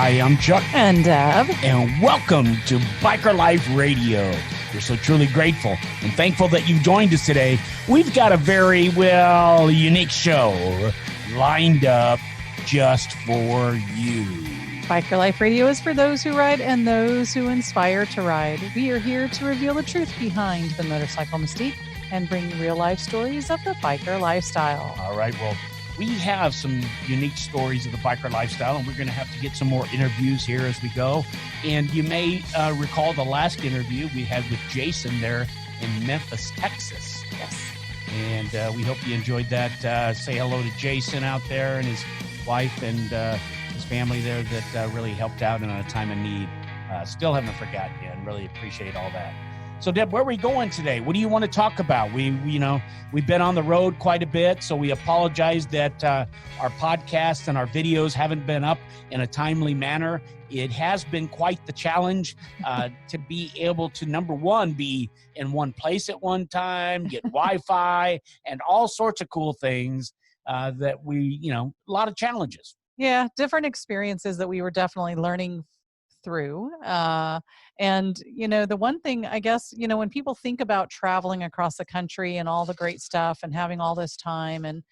Hi, I'm Chuck. And Deb. And welcome to Biker Life Radio. We're so truly grateful and thankful that you've joined us today. We've got a very, unique show lined up just for you. Biker Life Radio is for those who ride and those who inspire to ride. We are here to reveal the truth behind the motorcycle mystique and bring real-life stories of the biker lifestyle. All right, well, we have some unique stories of the biker lifestyle, and we're going to have to get some more interviews here as we go. And you may recall the last interview we had with Jason there in Memphis, Texas. Yes. And we hope you enjoyed that. Say hello to Jason out there and his wife and his family there that really helped out in a time of need. Still haven't forgotten you and really appreciate all that. So, Deb, where are we going today? What do you want to talk about? We've been on the road quite a bit, so we apologize that our podcasts and our videos haven't been up in a timely manner. It has been quite the challenge to be able to, number one, be in one place at one time, get Wi-Fi, and all sorts of cool things that a lot of challenges. Yeah, different experiences that we were definitely learning through. And the one thing, I guess, when people think about traveling across the country and all the great stuff and having all this time, and,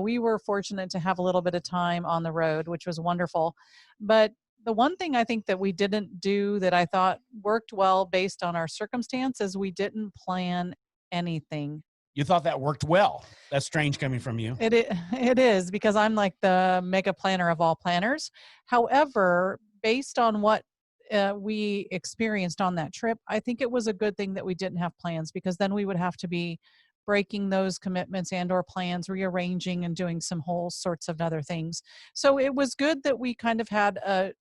we were fortunate to have a little bit of time on the road, which was wonderful. But the one thing I think that we didn't do that I thought worked well based on our circumstances, we didn't plan anything. You thought that worked well. That's strange coming from you. It is, because I'm like the mega planner of all planners. However, based on what we experienced on that trip, I think it was a good thing that we didn't have plans, because then we would have to be breaking those commitments and or plans, rearranging and doing some whole sorts of other things. So it was good that we kind of had a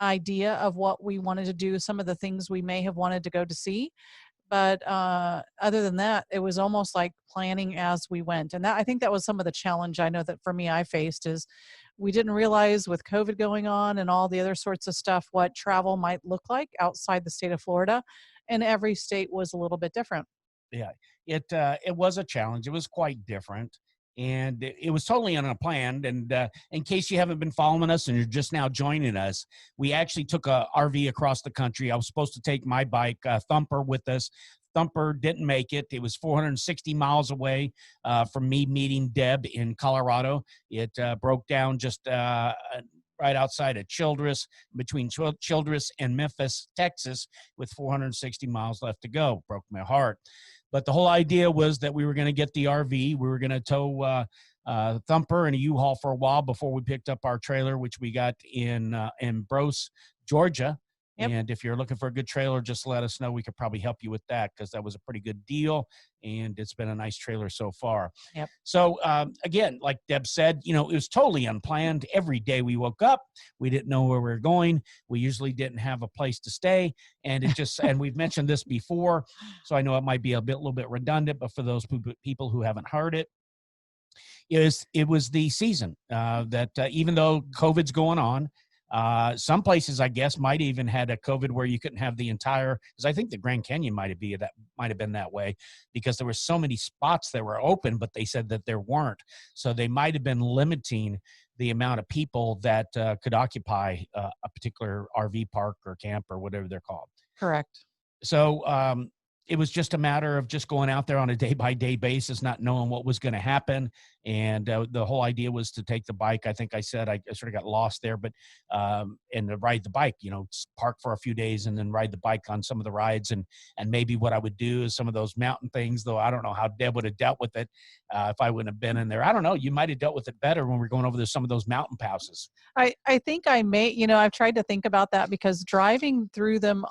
idea of what we wanted to do, some of the things we may have wanted to go to see. But other than that, it was almost like planning as we went. And I think that was some of the challenge I know that for me I faced is we didn't realize with COVID going on and all the other sorts of stuff what travel might look like outside the state of Florida. And every state was a little bit different. Yeah, it was a challenge. It was quite different. And it was totally unplanned. And in case you haven't been following us and you're just now joining us, we actually took a RV across the country. I was supposed to take my bike, Thumper, with us. Thumper didn't make it. It was 460 miles away from me meeting Deb in Colorado. It broke down just right outside of Childress, between Childress and Memphis, Texas, with 460 miles left to go. Broke my heart. But the whole idea was that we were going to get the RV. We were going to tow Thumper and a U-Haul for a while before we picked up our trailer, which we got in Brose, Georgia. Yep. And if you're looking for a good trailer, just let us know. We could probably help you with that, because that was a pretty good deal, and it's been a nice trailer so far. Yep. So, again, like Deb said, it was totally unplanned. Every day we woke up, we didn't know where we were going. We usually didn't have a place to stay, and it just and we've mentioned this before, so I know it might be a little bit redundant, but for those people who haven't heard it, it was the season that even though COVID's going on, some places, I guess, might even had a COVID where you couldn't have the entire, because I think the Grand Canyon might have been that way, because there were so many spots that were open, but they said that there weren't. So they might have been limiting the amount of people that could occupy a particular RV park or camp or whatever they're called. Correct. So it was just a matter of just going out there on a day-by-day basis, not knowing what was going to happen. And the whole idea was to take the bike. I think I said I sort of got lost there, but and to ride the bike, park for a few days and then ride the bike on some of the rides. And maybe what I would do is some of those mountain things, though I don't know how Deb would have dealt with it if I wouldn't have been in there. I don't know. You might have dealt with it better when we're going over some of those mountain passes. I think I may, I've tried to think about that, because driving through them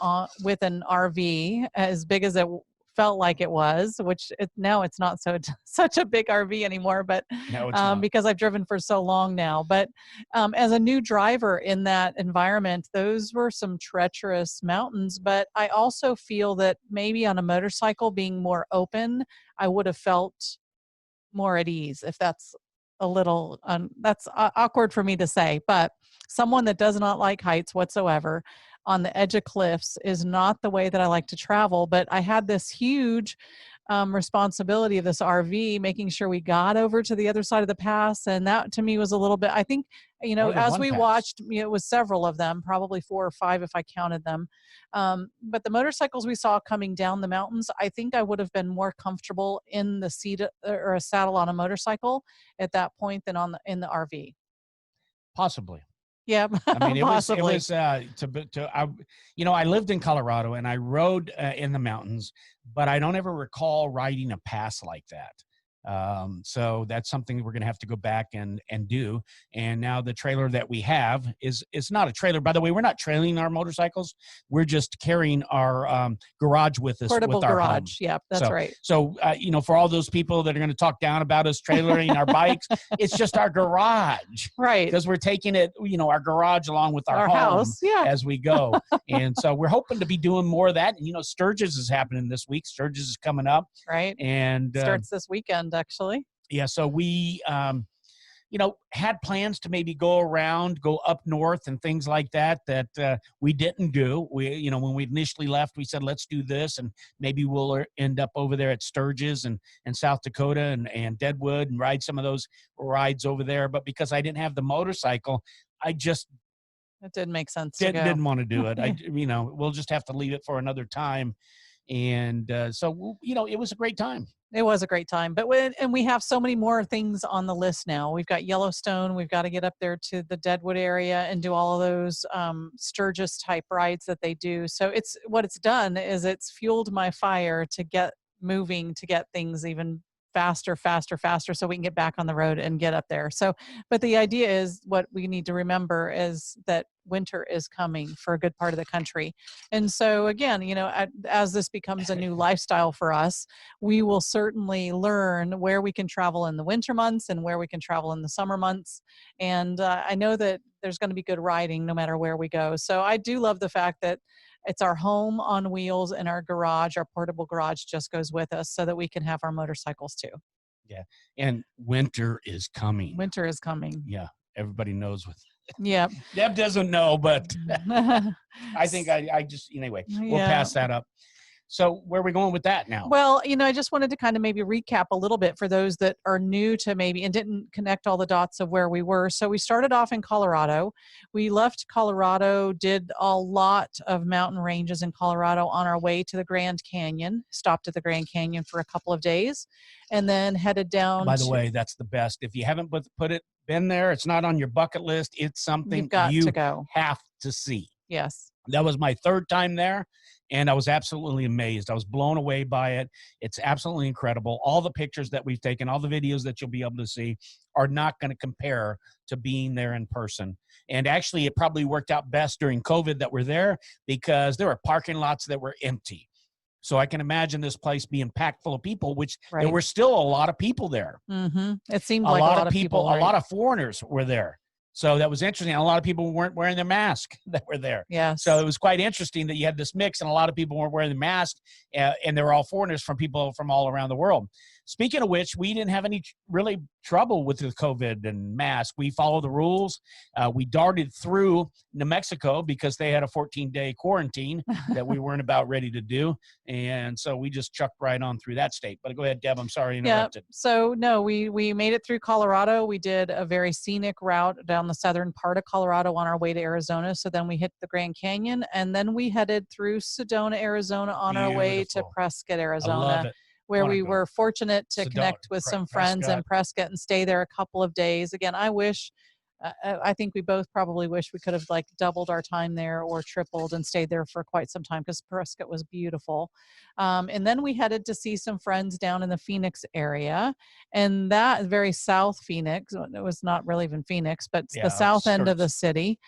with an RV as big as it felt like it was, which now it's not such a big RV anymore, but no, it's not. Because I've driven for so long now. But as a new driver in that environment, those were some treacherous mountains. But I also feel that maybe on a motorcycle being more open, I would have felt more at ease, if that's a little, that's awkward for me to say, but someone that does not like heights whatsoever on the edge of cliffs is not the way that I like to travel. But I had this huge responsibility of this RV, making sure we got over to the other side of the pass. And that to me was a little bit, I think, More than as one we pass. watched, it was several of them, probably 4 or 5 if I counted them. But the motorcycles we saw coming down the mountains, I think I would have been more comfortable in the seat or a saddle on a motorcycle at that point than in the RV. Possibly. Yeah, I mean, possibly. I lived in Colorado and I rode in the mountains, but I don't ever recall riding a pass like that. So that's something we're going to have to go back and do. And now the trailer that we have is not a trailer. By the way, we're not trailing our motorcycles. We're just carrying our garage with us. Portable with our garage. home. Yeah, that's right. So, for all those people that are going to talk down about us trailering our bikes, it's just our garage. Right. Because we're taking it, our garage along with our home house. Yeah. as we go. And so we're hoping to be doing more of that. Sturgis is happening this week. Sturgis is coming up. Right. And starts this weekend, actually. Yeah. So we, had plans to maybe go up north and things like that we didn't do. We, when we initially left, we said, let's do this and maybe we'll end up over there at Sturgis and South Dakota and Deadwood and ride some of those rides over there. But because I didn't have the motorcycle, it didn't make sense. Didn't want to do it. We'll just have to leave it for another time. And so, it was a great time. It was a great time, and we have so many more things on the list now. We've got Yellowstone. We've got to get up there to the Deadwood area and do all of those Sturgis type rides that they do. So what it's done is it's fueled my fire to get moving, to get things even faster, so we can get back on the road and get up there. So, but the idea is, what we need to remember is that winter is coming for a good part of the country. And so again, as this becomes a new lifestyle for us, we will certainly learn where we can travel in the winter months and where we can travel in the summer months. And I know that there's going to be good riding no matter where we go. So I do love the fact that it's our home on wheels, and our garage, our portable garage, just goes with us so that we can have our motorcycles too. Yeah. And winter is coming. Winter is coming. Yeah. Everybody knows. Yeah. Deb doesn't know, but I think I just, anyway, we'll pass that up. So where are we going with that now? Well, I just wanted to kind of maybe recap a little bit for those that are new to maybe and didn't connect all the dots of where we were. So we started off in Colorado. We left Colorado, did a lot of mountain ranges in Colorado on our way to the Grand Canyon, stopped at the Grand Canyon for a couple of days, and then headed down. By the way, that's the best. If you haven't been there, it's not on your bucket list. It's something you've got you to go. Have to see. Yes. That was my 3rd time there, and I was absolutely amazed. I was blown away by it. It's absolutely incredible. All the pictures that we've taken, all the videos that you'll be able to see are not going to compare to being there in person. And actually, it probably worked out best during COVID that we're there, because there were parking lots that were empty. So I can imagine this place being packed full of people, which there were still a lot of people there. Mm-hmm. It seemed like a lot of people. A lot of foreigners were there. So that was interesting. A lot of people weren't wearing their mask that were there. Yes. So it was quite interesting that you had this mix, and a lot of people weren't wearing the mask, and they were all foreigners from people from all around the world. Speaking of which, we didn't have any really trouble with the COVID and mask. We followed the rules. We darted through New Mexico because they had a 14-day quarantine that we weren't about ready to do. And so we just chucked right on through that state. But go ahead, Deb. I'm sorry I interrupted. Yeah. So no, we made it through Colorado. We did a very scenic route down the southern part of Colorado on our way to Arizona. So then we hit the Grand Canyon, and then we headed through Sedona, Arizona on our way to Prescott, Arizona. I love it. Where we were fortunate to connect with some friends in Prescott and stay there a couple of days. Again, I think we both probably wish we could have doubled our time there or tripled and stayed there for quite some time, because Prescott was beautiful. And then we headed to see some friends down in the Phoenix area, and that very South Phoenix, it was not really even Phoenix, but the south end of the city,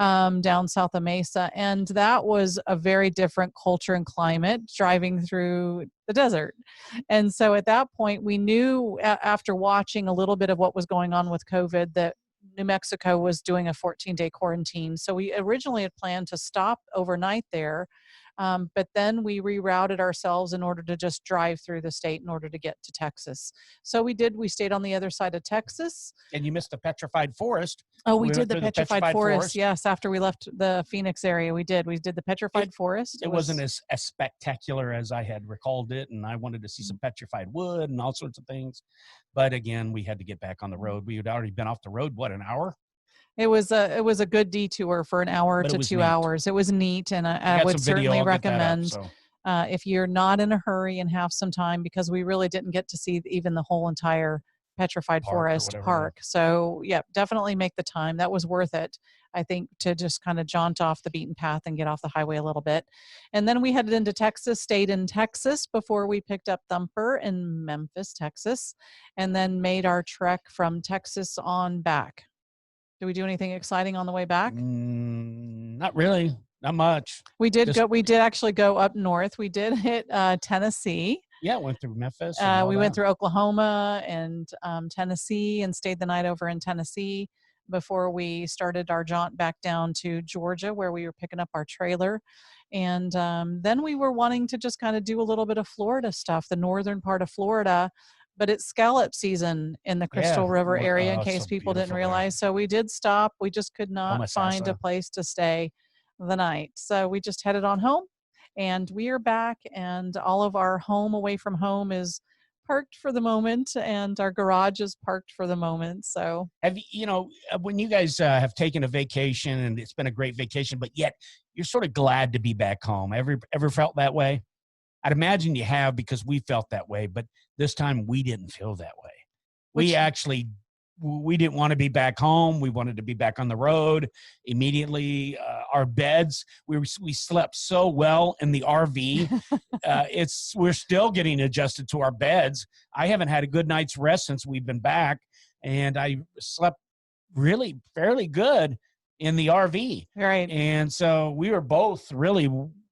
down south of Mesa. And that was a very different culture and climate, driving through the desert. And so at that point, we knew after watching a little bit of what was going on with COVID that New Mexico was doing a 14-day quarantine. So we originally had planned to stop overnight there But then we rerouted ourselves in order to just drive through the state in order to get to Texas. So we stayed on the other side of Texas. And you missed the petrified forest. Oh, we did the petrified forest. Yes, after we left the Phoenix area, we did the petrified forest. It wasn't as spectacular as I had recalled it, and I wanted to see some petrified wood and all sorts of things. But again, we had to get back on the road. We had already been off the road, what, an hour? It was a good detour for an hour to 2 hours. It was neat, and I would certainly recommend if you're not in a hurry and have some time, because we really didn't get to see even the whole entire petrified forest park. So yeah, definitely make the time. That was worth it, I think, to just kind of jaunt off the beaten path and get off the highway a little bit. And then we headed into Texas, stayed in Texas before we picked up Thumper in Memphis, Texas, and then made our trek from Texas on back. Did we do anything exciting on the way back? Not really. Not much. We did actually go up north. We did hit Tennessee. Yeah, went through Memphis. We went through Oklahoma and Tennessee, and stayed the night over in Tennessee before we started our jaunt back down to Georgia, where we were picking up our trailer. And then we were wanting to just kind of do a little bit of Florida stuff, the northern part of Florida. But it's scallop season in the Crystal River area, in case people didn't realize. So we did stop. We just could not find a place to stay the night. So we just headed on home, and we are back, and all of our home away from home is parked for the moment, and our garage is parked for the moment. So when you guys have taken a vacation and it's been a great vacation, but yet you're sort of glad to be back home. Ever felt that way? I'd imagine you have, because we felt that way, but this time we didn't feel that way. We didn't want to be back home. We wanted to be back on the road immediately. Our beds, we slept so well in the RV. We're still getting adjusted to our beds. I haven't had a good night's rest since we've been back, and I slept really fairly good in the RV. Right. And so we were both really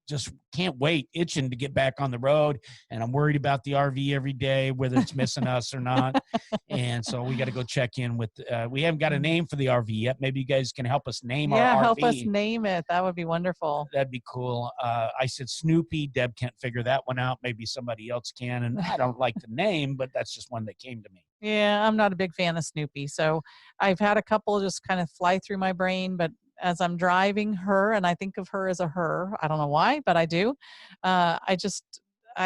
just can't wait, itching to get back on the road. And I'm worried about the RV every day, whether it's missing us or not. And so we got to go check in with, we haven't got a name for the RV yet. Maybe you guys can help us name our RV. Yeah, help us name it. That would be wonderful. That'd be cool. I said Snoopy. Deb can't figure that one out. Maybe somebody else can. And I don't like the name, but that's just one that came to me. Yeah, I'm not a big fan of Snoopy. So I've had a couple just kind of fly through my brain, but as I'm driving her, and I think of her as a her, I don't know why, but I do. I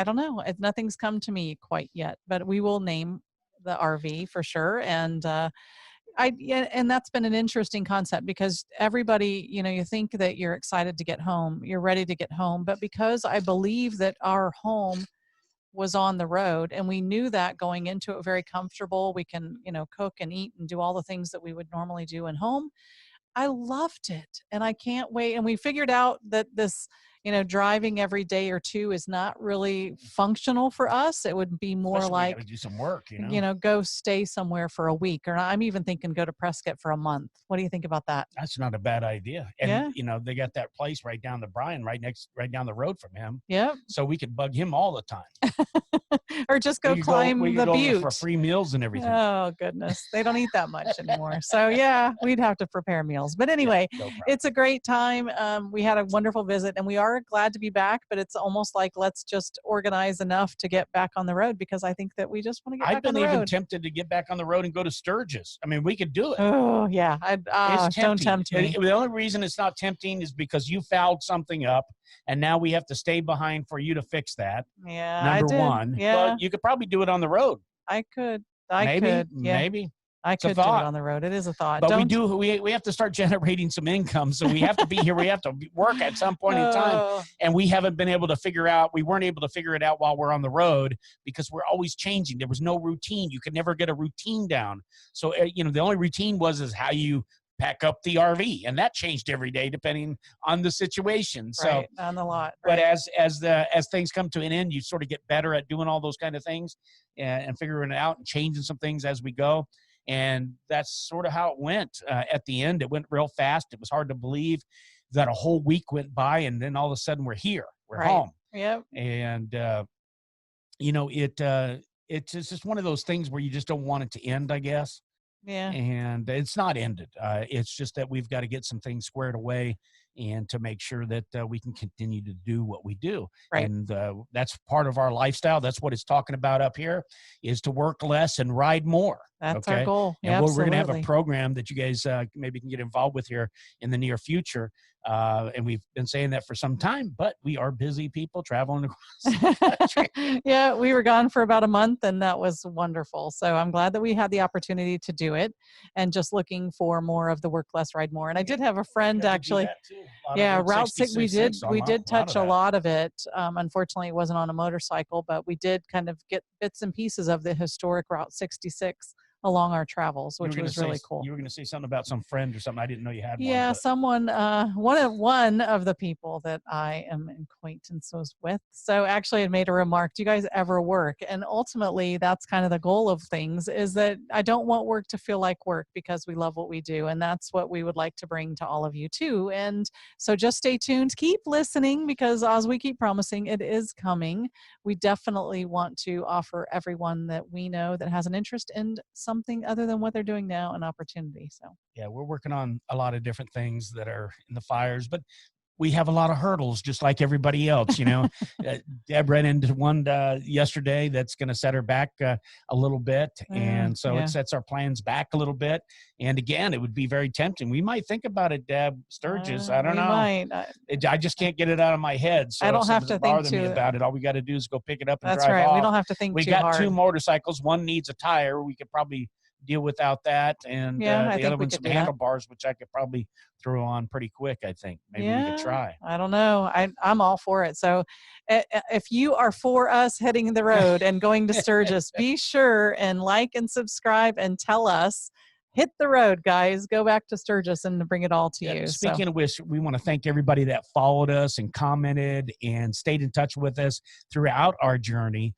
don't know. Nothing's come to me quite yet, but we will name the RV for sure. And and that's been an interesting concept, because everybody, you think that you're excited to get home, you're ready to get home, but because I believe that our home was on the road, and we knew that going into it, very comfortable. We can, cook and eat and do all the things that we would normally do in home. I loved it, and I can't wait. And we figured out that this, driving every day or two is not really functional for us. It would be more like do some work, go stay somewhere for a week, or I'm even thinking go to Prescott for a month. What do you think about that? That's not a bad idea. And they got that place right down the Brian, right down the road from him. Yeah. So we could bug him all the time. Or just go climb the butte for free meals and everything. Oh goodness, they don't eat that much anymore. So yeah, we'd have to prepare meals. But anyway, it's a great time. We had a wonderful visit, and we are glad to be back. But it's almost like, let's just organize enough to get back on the road, because I think that we just want to get back on the road. I've been even tempted to get back on the road and go to Sturgis. I mean, we could do it. Oh yeah, don't tempt me. The only reason it's not tempting is because you fouled something up, and now we have to stay behind for you to fix that. Yeah, number one. Yeah. But you could probably do it on the road. I could. Maybe. I could do it on the road. It is a thought. But we have to start generating some income. So we have to be here. We have to work at some point in time. And we haven't been able to we weren't able to figure it out while we're on the road, because we're always changing. There was no routine. You could never get a routine down. So, the only routine is how you pack up the RV, and that changed every day depending on the situation. So on the lot. But as things come to an end, you sort of get better at doing all those kind of things and figuring it out and changing some things as we go. And that's sort of how it went. At the end, it went real fast. It was hard to believe that a whole week went by, and then all of a sudden we're here. We're home. Yep. And it's just one of those things where you just don't want it to end, I guess. Yeah. And it's not ended. It's just that we've got to get some things squared away and to make sure that we can continue to do what we do. Right. And that's part of our lifestyle. That's what it's talking about up here, is to work less and ride more. That's our goal. And Yeah, we're going to have a absolutely. program that you guys maybe can get involved with here in the near future. And we've been saying that for some time, but we are busy people traveling across the country. Yeah, we were gone for about a month, and that was wonderful. So I'm glad that we had the opportunity to do it, and just looking for more of the work less, ride more. And I did have a friend actually. Yeah, Route 6, we did touch a lot of it. Unfortunately, it wasn't on a motorcycle, but we did kind of get bits and pieces of the historic Route 66 along our travels, which was really cool. You were going to say something about some friend or something. I didn't know you had one. Yeah, someone, one of the people that I am acquaintances with. So actually, it made a remark, do you guys ever work? And ultimately, that's kind of the goal of things, is that I don't want work to feel like work, because we love what we do. And that's what we would like to bring to all of you too. And so just stay tuned, keep listening, because as we keep promising, it is coming. We definitely want to offer everyone that we know that has an interest in something other than what they're doing now an opportunity. So yeah, we're working on a lot of different things that are in the fires, but we have a lot of hurdles just like everybody else. Deb ran into one yesterday that's going to set her back a little bit, and so it sets our plans back a little bit. And again, it would be very tempting. We might think about it, Deb Sturgis. I don't know. I just can't get it out of my head. So I don't have to think too about it. All we got to do is go pick it up and That's drive right. off. We don't have to think too hard. We got 2 motorcycles. One needs a tire. We could probably deal without that, and the other one's some handlebars, which I could probably throw on pretty quick. I think maybe we could try. I don't know. I'm all for it. So if you are for us heading the road and going to Sturgis, be sure and like and subscribe and tell us. Hit the road, guys. Go back to Sturgis and bring it all to you. Speaking of which, we want to thank everybody that followed us and commented and stayed in touch with us throughout our journey.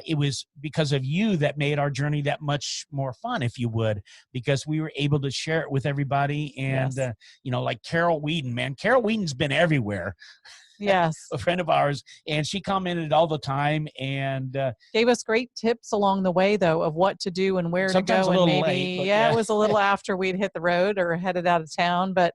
It was because of you that made our journey that much more fun, if you would, because we were able to share it with everybody. And, like Carol Whedon, man. Carol Whedon's been everywhere. Yes. A friend of ours, and she commented all the time and gave us great tips along the way, though, of what to do and where to go. And maybe, late, it was a little after we'd hit the road or headed out of town. But,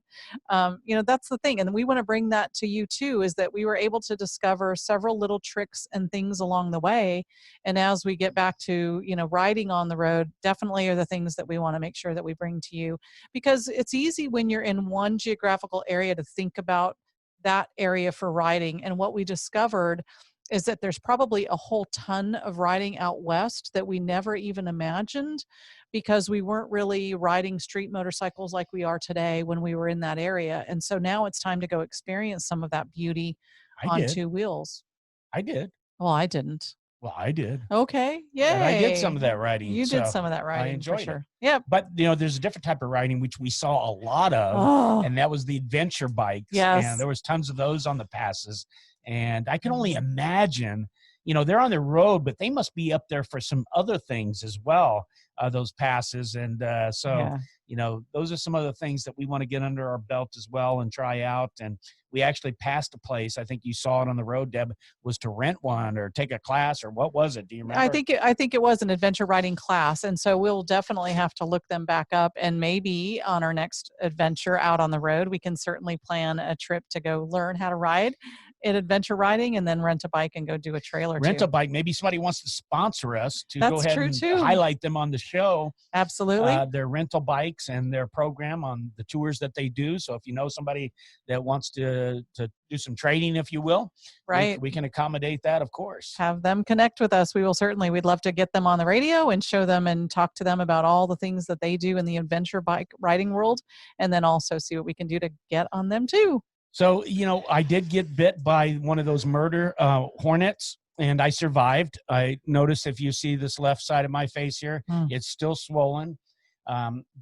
that's the thing. And we want to bring that to you, too, is that we were able to discover several little tricks and things along the way. And as we get back to, riding on the road, definitely are the things that we want to make sure that we bring to you, because it's easy when you're in one geographical area to think about that area for riding. And what we discovered is that there's probably a whole ton of riding out west that we never even imagined, because we weren't really riding street motorcycles like we are today when we were in that area. And so now it's time to go experience some of that beauty on 2 wheels. I did. Well, I didn't. Well, I did. Okay. Yeah. And I did some of that riding. You did some of that riding. I enjoyed for sure. it. Yeah. But, there's a different type of riding, which we saw a lot of, and that was the adventure bikes. Yes. And there was tons of those on the passes. And I can only imagine, they're on the road, but they must be up there for some other things as well, those passes. And those are some other things that we want to get under our belt as well and try out. And we actually passed a place. I think you saw it on the road, Deb, was to rent one or take a class, or what was it? Do you remember? I think it was an adventure riding class. And so we'll definitely have to look them back up, and maybe on our next adventure out on the road, we can certainly plan a trip to go learn how to ride in adventure riding, and then rent a bike and go do a trail or two. Rent a bike. Maybe somebody wants to sponsor us to That's go ahead true and too. highlight them on the show. Absolutely. Their rental bikes and their program on the tours that they do. So if you know somebody that wants to do some trading, if you will, right, we can accommodate that, of course. Have them connect with us. We'd love to get them on the radio and show them and talk to them about all the things that they do in the adventure bike riding world, and then also see what we can do to get on them too. So, I did get bit by one of those murder hornets, and I survived. I noticed, if you see this left side of my face here, it's still swollen,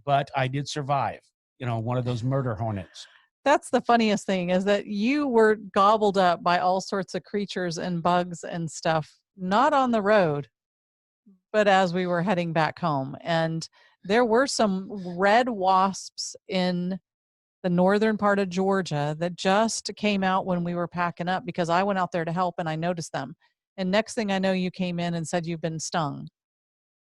but I did survive, one of those murder hornets. That's the funniest thing, is that you were gobbled up by all sorts of creatures and bugs and stuff, not on the road, but as we were heading back home. And there were some red wasps in the northern part of Georgia that just came out when we were packing up, because I went out there to help and I noticed them. And next thing I know, you came in and said you've been stung.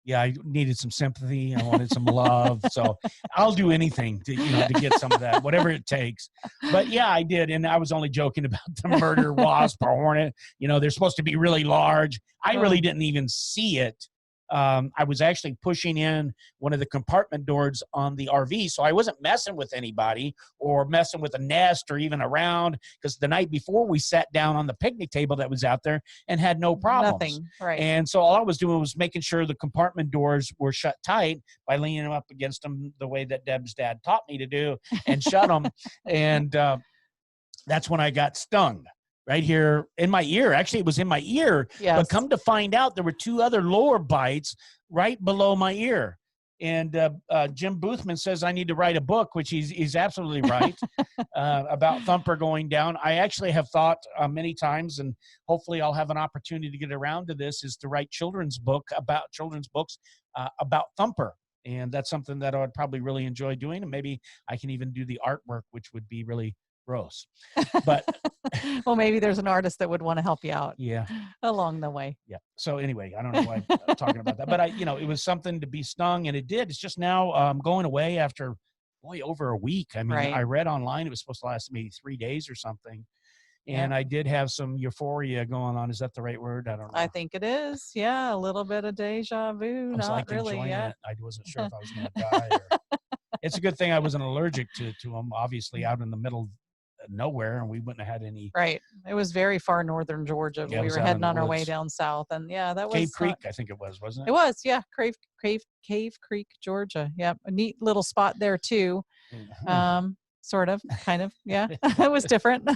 Yeah, I needed some sympathy. I wanted some love. So I'll do anything to, to get some of that, whatever it takes. But yeah, I did. And I was only joking about the murder wasp or hornet. They're supposed to be really large. I really didn't even see it. I was actually pushing in one of the compartment doors on the RV. So I wasn't messing with anybody or messing with a nest or even around, because the night before we sat down on the picnic table that was out there and had no problems. Nothing, right. And so all I was doing was making sure the compartment doors were shut tight by leaning them up against them the way that Deb's dad taught me to do, and shut them. And that's when I got stung. Right here in my ear. Actually, it was in my ear. Yes. But come to find out, there were 2 other lower bites right below my ear. And Jim Boothman says I need to write a book, which he's absolutely right, about Thumper going down. I actually have thought many times, and hopefully I'll have an opportunity to get around to this, is to write children's books about Thumper. And that's something that I would probably really enjoy doing. And maybe I can even do the artwork, which would be really gross. But well, maybe there's an artist that would want to help you out. Yeah. Along the way. Yeah. So anyway, I don't know why I'm talking about that, but it was something to be stung, and it did. It's just now going away after over a week. I mean, right. I read online it was supposed to last maybe 3 days or something. And I did have some euphoria going on. Is that the right word? I don't know. I think it is. Yeah. A little bit of deja vu. Not really yet. I wasn't sure if I was going to die. It's a good thing I wasn't allergic to them, obviously, out in the middle of nowhere, and we wouldn't have had any. Right. It was very far northern Georgia. Yeah, we were heading on our way down south, and that was Cave Creek, I think it was, wasn't it? It was, yeah. Cave Creek, Georgia. Yeah, a neat little spot there too. Sort of, kind of, yeah. It was different.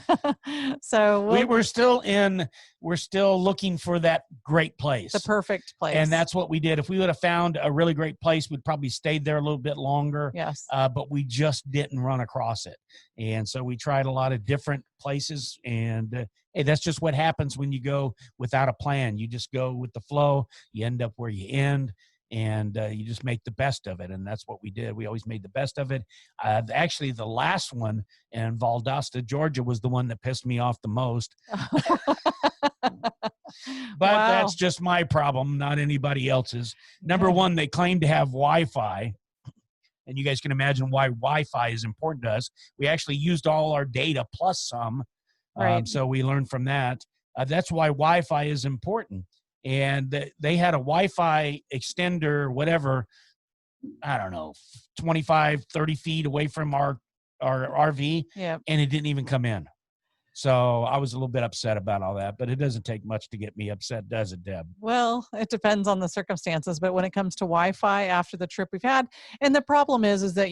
So we're still looking for that great place, the perfect place, and that's what we did. If we would have found a really great place, we'd probably stayed there a little bit longer. Yes, but we just didn't run across it, and so we tried a lot of different places. And hey, that's just what happens when you go without a plan. You just go with the flow. You end up where you end. And you just make the best of it. And that's what we did. We always made the best of it. Actually, the last one in Valdosta, Georgia, was the one that pissed me off the most. But that's just my problem, not anybody else's. Number one, they claim to have Wi-Fi. And you guys can imagine why Wi-Fi is important to us. We actually used all our data plus some. Right. So we learned from that. That's why Wi-Fi is important. And they had a Wi-Fi extender, whatever, I don't know, 25, 30 feet away from our RV, and it didn't even come in. So I was a little bit upset about all that, but it doesn't take much to get me upset, does it, Deb? Well, it depends on the circumstances, but when it comes to Wi-Fi after the trip we've had, and the problem is that,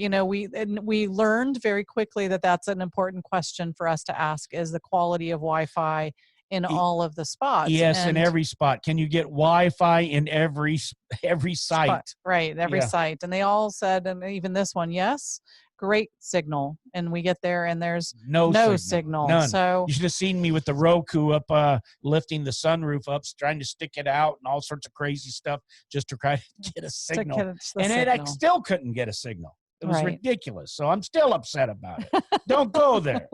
we learned very quickly that that's an important question for us to ask, is the quality of Wi-Fi in all of the spots. Yes, in every spot. Can you get Wi-Fi in every site? Spot, right, every site. And they all said, and even this one, yes, great signal. And we get there and there's no signal. None. So you should have seen me with the Roku up, lifting the sunroof up, trying to stick it out and all sorts of crazy stuff just to try to get a signal. I still couldn't get a signal. It was ridiculous. So I'm still upset about it. Don't go there.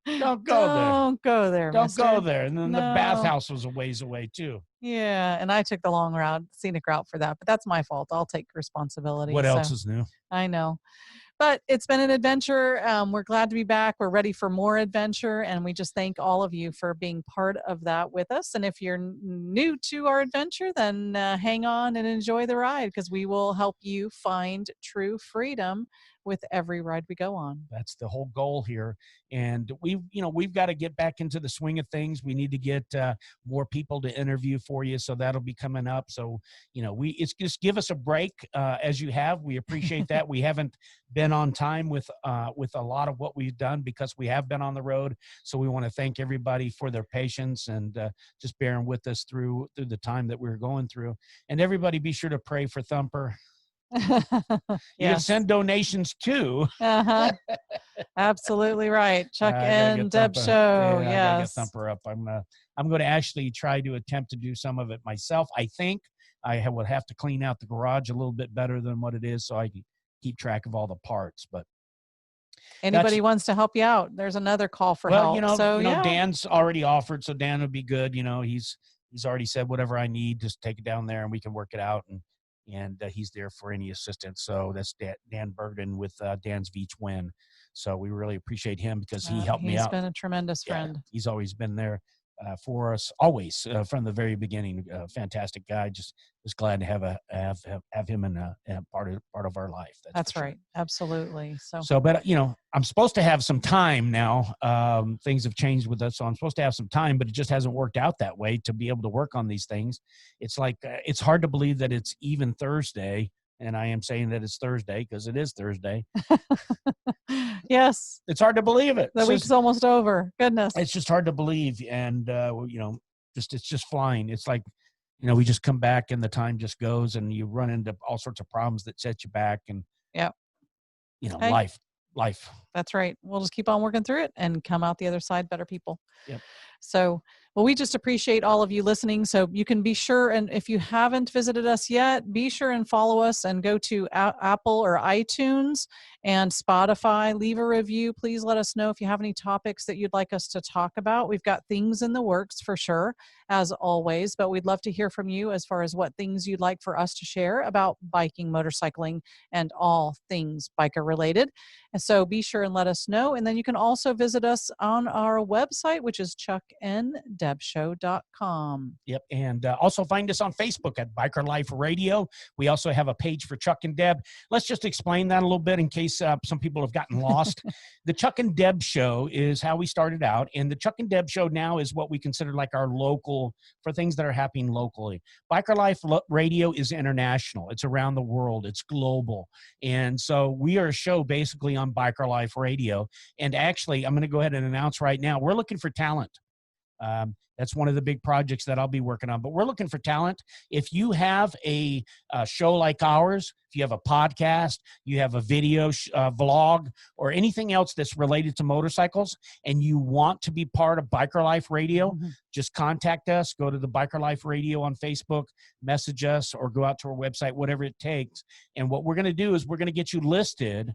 Don't go there. Don't go there. And then the bathhouse was a ways away too. Yeah. And I took the long route, scenic route for that, but that's my fault. I'll take responsibility. What else is new? I know. But it's been an adventure. We're glad to be back. We're ready for more adventure. And we just thank all of you for being part of that with us. And if you're new to our adventure, then hang on and enjoy the ride, because we will help you find true freedom with every ride we go on. That's the whole goal here. And we've got to get back into the swing of things. We need to get more people to interview for you. So that'll be coming up. So, it's just give us a break as you have. We appreciate that. We haven't been on time with a lot of what we've done because we have been on the road. So we want to thank everybody for their patience and just bearing with us through the time that we're going through. And everybody be sure to pray for Thumper. You can send donations too. Absolutely right. Chuck-n-Deb Show. I gotta get Thumper up. I'm going to actually try to attempt to do some of it myself. I think I would have to clean out the garage a little bit better than what it is, so I can keep track of all the parts. But anybody wants to help you out, there's another call for help. Dan's already offered, so Dan would be good. He's already said whatever I need, just take it down there and we can work it out. And and he's there for any assistance. So that's Dan Burden with Dan's V Twin. So we really appreciate him because he helped me out. He's been a tremendous friend. He's always been there for us, always from the very beginning. Fantastic guy. Just glad to have him in part of our life. That's right. Sure. Absolutely. So, but I'm supposed to have some time now. Things have changed with us, so I'm supposed to have some time, but it just hasn't worked out that way to be able to work on these things. It's like it's hard to believe that it's even Thursday. And I am saying that it's Thursday because it is Thursday. Yes. It's hard to believe it. The week's almost over. Goodness. It's just hard to believe. And, it's just flying. It's like, we just come back and the time just goes and you run into all sorts of problems that set you back. And, life. That's right. We'll just keep on working through it and come out the other side better people. Yep. So, well, we just appreciate all of you listening. So you can be sure, and if you haven't visited us yet, be sure and follow us and go to Apple or iTunes and Spotify. Leave a review. Please let us know if you have any topics that you'd like us to talk about. We've got things in the works for sure, as always, but we'd love to hear from you as far as what things you'd like for us to share about biking, motorcycling, and all things biker related. And so be sure and let us know. And then you can also visit us on our website, which is chuck-n-deb-show.com. Yep. And also find us on Facebook at Biker Life Radio. We also have a page for Chuck-n-Deb. Let's just explain that a little bit in case some people have gotten lost. The Chuck-n-Deb Show is how we started out. And the Chuck-n-Deb Show now is what we consider like our local, for things that are happening locally. Biker Life Radio is international. It's around the world. It's global. And so we are a show basically on Biker Life Radio. And actually, I'm going to go ahead and announce right now, we're looking for talent. That's one of the big projects that I'll be working on, but we're looking for talent. If you have a show like ours, if you have a podcast, you have a video vlog, or anything else that's related to motorcycles, and you want to be part of Biker Life Radio, just contact us, go to the Biker Life Radio on Facebook, message us, or go out to our website, whatever it takes. And what we're going to do is we're going to get you listed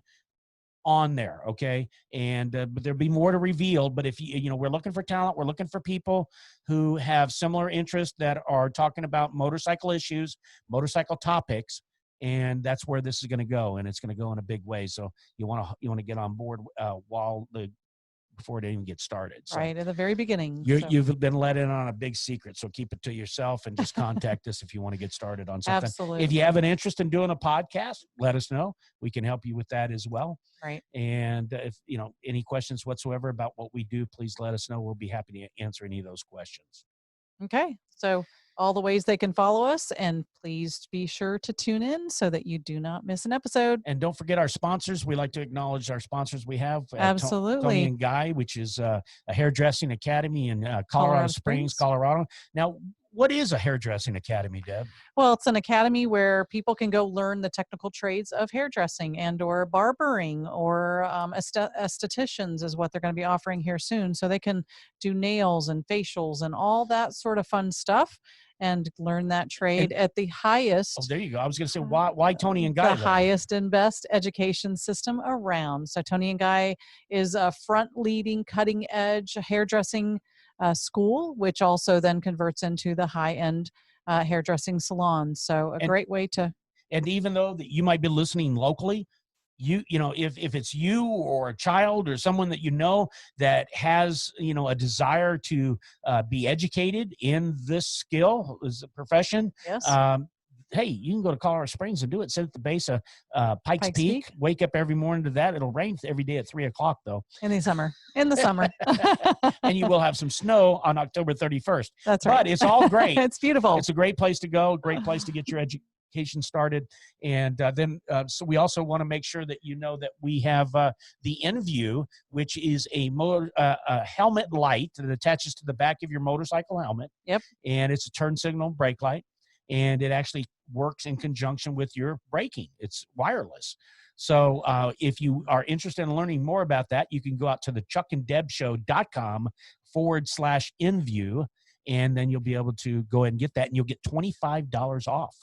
on there, okay? And but there'll be more to reveal. But if we're looking for talent, we're looking for people who have similar interests that are talking about motorcycle issues, motorcycle topics, and that's where this is going to go. And it's going to go in a big way. So you want to get on board before it even gets started. So right at the very beginning. You've been let in on a big secret, so keep it to yourself and just contact us if you want to get started on something. Absolutely. If you have an interest in doing a podcast, let us know. We can help you with that as well. Right. And if any questions whatsoever about what we do, please let us know. We'll be happy to answer any of those questions. Okay. So all the ways they can follow us, and please be sure to tune in so that you do not miss an episode. And don't forget our sponsors. We like to acknowledge our sponsors we have. Absolutely. Tony and Guy, which is a hairdressing academy in Colorado Springs, Colorado. Now, what is a hairdressing academy, Deb? Well, it's an academy where people can go learn the technical trades of hairdressing and or barbering, or estheticians is what they're going to be offering here soon. So they can do nails and facials and all that sort of fun stuff and learn that trade at the highest. Oh, there you go. I was going to say, why Tony and Guy? The highest and best education system around. So Tony and Guy is a front-leading, cutting-edge hairdressing school, which also then converts into the high-end hairdressing salon. So great way to. And even though that you might be listening locally, if it's you or a child or someone that that has a desire to be educated in this skill, as a profession, yes. Hey, you can go to Colorado Springs and do it. Sit at the base of Pikes Peak. Wake up every morning to that. It'll rain every day at 3:00 though. In the summer. And you will have some snow on October 31st. That's right. But it's all great. It's beautiful. It's a great place to go. Great place to get your education started. And then so we also want to make sure that that we have the inView, which is a helmet light that attaches to the back of your motorcycle helmet. Yep. And it's a turn signal brake light. And it actually works in conjunction with your braking. It's wireless. So if you are interested in learning more about that, you can go out to the chuck-n-deb-show.com/inView, and then you'll be able to go ahead and get that, and you'll get $25 off.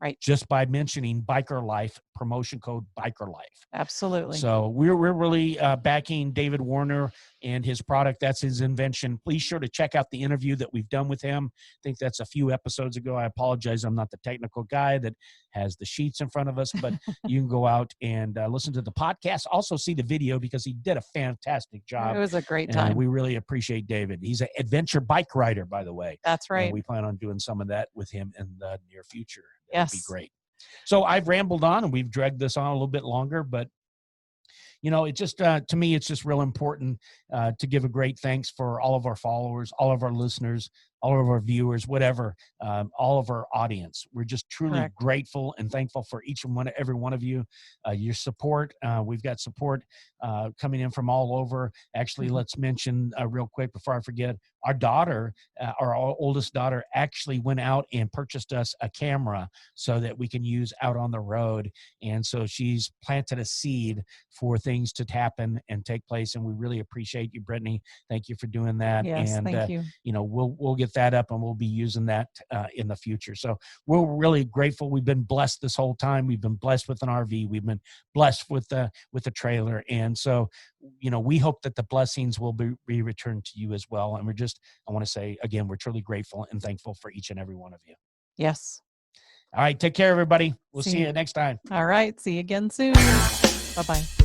Right. Just by mentioning Biker Life, promotion code Biker Life. Absolutely. So we're really backing David Warner and his product. That's his invention. Please sure to check out the interview that we've done with him. I think that's a few episodes ago. I apologize. I'm not the technical guy that has the sheets in front of us, but you can go out and listen to the podcast. Also see the video because he did a fantastic job. It was a great time. We really appreciate David. He's an adventure bike rider, by the way. That's right. And we plan on doing some of that with him in the near future. That Yes. would be great. So I've rambled on and we've dragged this on a little bit longer, but it just, to me, it's just real important to give a great thanks for all of our followers, all of our listeners, all of our viewers, whatever, all of our audience. We're just truly Correct. grateful and thankful for every one of you, your support. We've got support coming in from all over. Actually, let's mention real quick before I forget, our daughter, our oldest daughter, actually went out and purchased us a camera so that we can use out on the road. And so she's planted a seed for things to happen and take place. And we really appreciate you, Brittany. Thank you for doing that. Yes, and thank you. We'll get that up and we'll be using that in the future. So we're really grateful. We've been blessed this whole time. We've been blessed with an RV. We've been blessed with the trailer. And so, we hope that the blessings will be returned to you as well. And I want to say again, we're truly grateful and thankful for each and every one of you. Yes. All right. Take care, everybody. We'll see you next time. All right. See you again soon. Bye-bye.